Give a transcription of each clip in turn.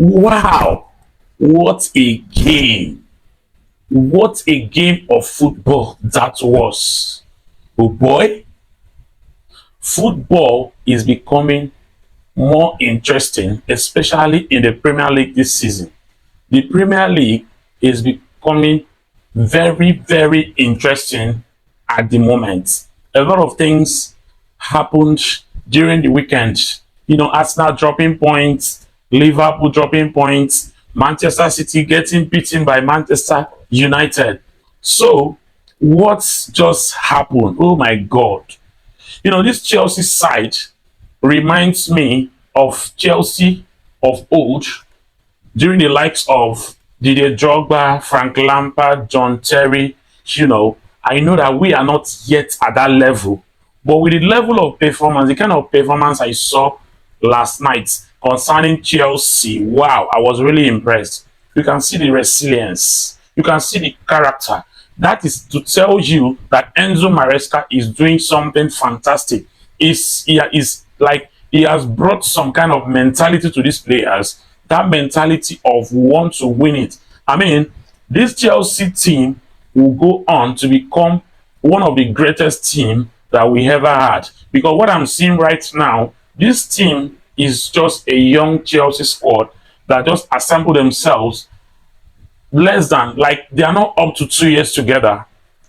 Wow, what a game! What a game of football that was. Oh boy, football is becoming more interesting, especially in the Premier League this season. The Premier League is becoming very, very interesting at the moment. A lot of things happened during the weekend. Arsenal dropping points, Liverpool dropping points, Manchester City getting beaten by Manchester United. So, what's just happened? Oh my God. This Chelsea side reminds me of Chelsea of old during the likes of Didier Drogba, Frank Lampard, John Terry. I know that we are not yet at that level, but with the level of performance, the kind of performance I saw last night concerning Chelsea, wow, I was really impressed. You can see the resilience, you can see the character. That is to tell you that Enzo Maresca is doing something fantastic. Is like he has brought some kind of mentality to these players, that mentality of want to win it. I mean, this Chelsea team will go on to become one of the greatest team that we ever had. Because what I'm seeing right now, this team is just a young Chelsea squad that just assembled themselves less than, like, they are not up to 2 years together.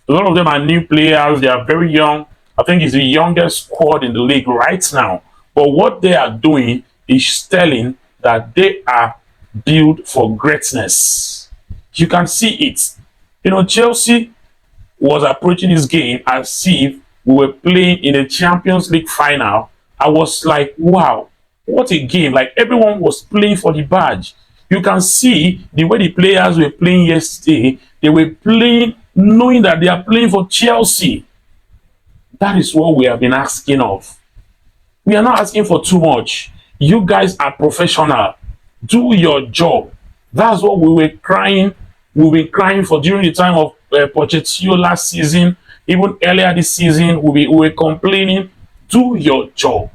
A lot of them are new players, they are very young. I think it's the youngest squad in the league right now. But what they are doing is telling that they are built for greatness. You can see it. Chelsea was approaching this game as if we were playing in a Champions League final. I was like, wow, what a game. Like, everyone was playing for the badge. You can see the way the players were playing yesterday. They were playing knowing that they are playing for Chelsea. That is what we have been asking of. We are not asking for too much. You guys are professional. Do your job. That's what we were crying. We've been crying for during the time of Pochettino last season. Even earlier this season, we were complaining. Do your job.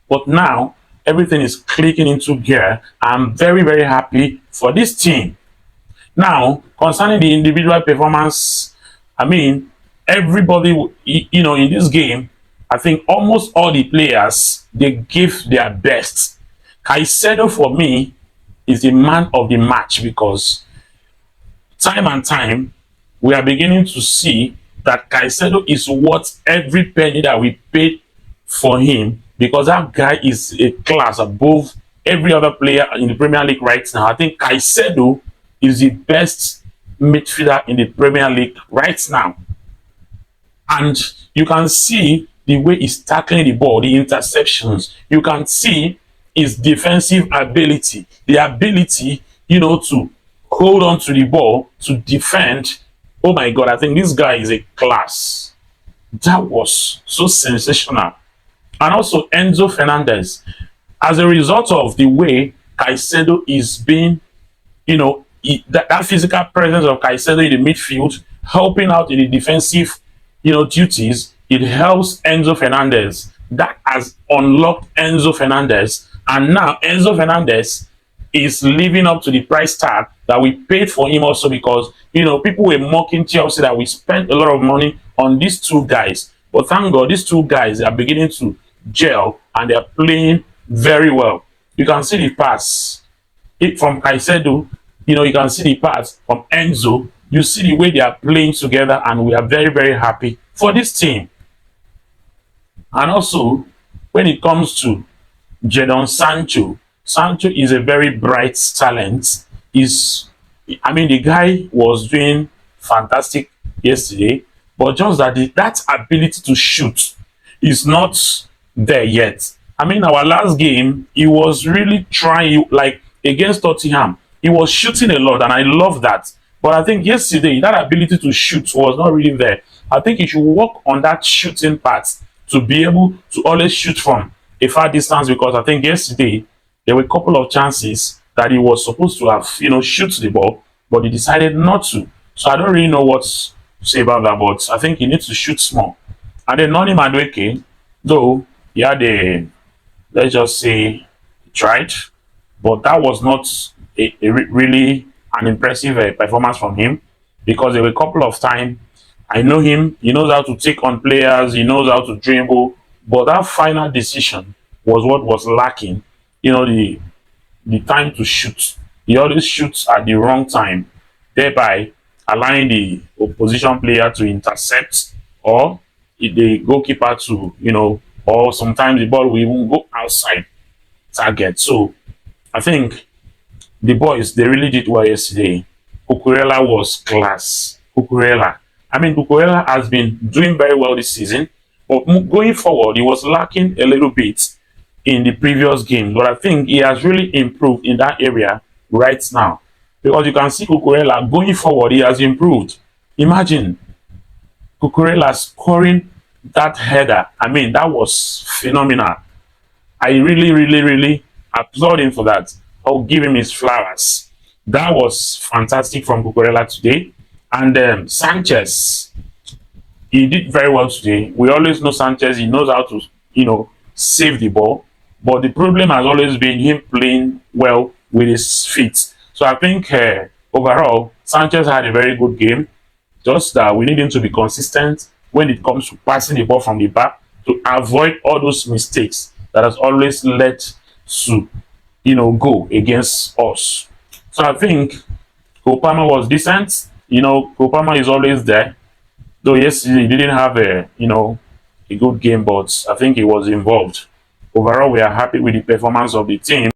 But now, everything is clicking into gear. I'm very, very happy for this team. Now, concerning the individual performance, I mean, everybody, in this game, I think almost all the players, they gave their best. Caicedo, for me, is the man of the match because time and time, we are beginning to see that Caicedo is worth every penny that we paid for him, because that guy is a class above every other player in the Premier League right now. I think Caicedo is the best midfielder in the Premier League right now. And you can see the way he's tackling the ball, the interceptions. You can see his defensive ability, the ability, to hold on to the ball, to defend. Oh my God, I think this guy is a class. That was so sensational. And also Enzo Fernandez. As a result of the way Caicedo is being, that physical presence of Caicedo in the midfield, helping out in the defensive, duties, it helps Enzo Fernandez. That has unlocked Enzo Fernandez. And now Enzo Fernandez is living up to the price tag that we paid for him also, because, people were mocking Chelsea that we spent a lot of money on these two guys. But thank God, these two guys are beginning to gel and they're playing very well. You can see the pass from Caicedo, you can see the pass from Enzo. You see the way they are playing together, and we are very, very happy for this team. And also, when it comes to Jadon Sancho, Sancho is a very bright talent. The guy was doing fantastic yesterday, but just that ability to shoot is not there yet. Our last game, he was really trying, like against Tottenham. He was shooting a lot, and I love that. But I think yesterday, that ability to shoot was not really there. I think he should work on that shooting part to be able to always shoot from a far distance, because I think yesterday, there were a couple of chances that he was supposed to have, shoot the ball, but he decided not to. So I don't really know what to say about that, but I think he needs to shoot small. And then Noni Madueke, though he had let's just say, he tried. but that was not really an impressive performance from him, because there were a couple of times I know him. He knows how to take on players. He knows how to dribble. But that final decision was what was lacking. The time to shoot. He always shoots at the wrong time, thereby allowing the opposition player to intercept, or the goalkeeper to, or sometimes the ball will even go outside target. So I think the boys, they really did well yesterday. Cucurella was class. Cucurella. I mean, Cucurella has been doing very well this season, but going forward, he was lacking a little bit in the previous games. But I think he has really improved in that area right now, because you can see Cucurella going forward, he has improved. Imagine Cucurella scoring that header. I mean, that was phenomenal. I really, really, really applaud him for that. I'll give him his flowers. That was fantastic from Cucurella today. And Sanchez, he did very well today. We always know Sanchez, he knows how to, save the ball. But the problem has always been him playing well with his feet. So I think overall, Sanchez had a very good game. Just that we need him to be consistent when it comes to passing the ball from the back, to avoid all those mistakes that has always led to, go against us. So I think Kopama was decent. Kopama is always there. Though yesterday he didn't have a good game, but I think he was involved. Overall, we are happy with the performance of the team.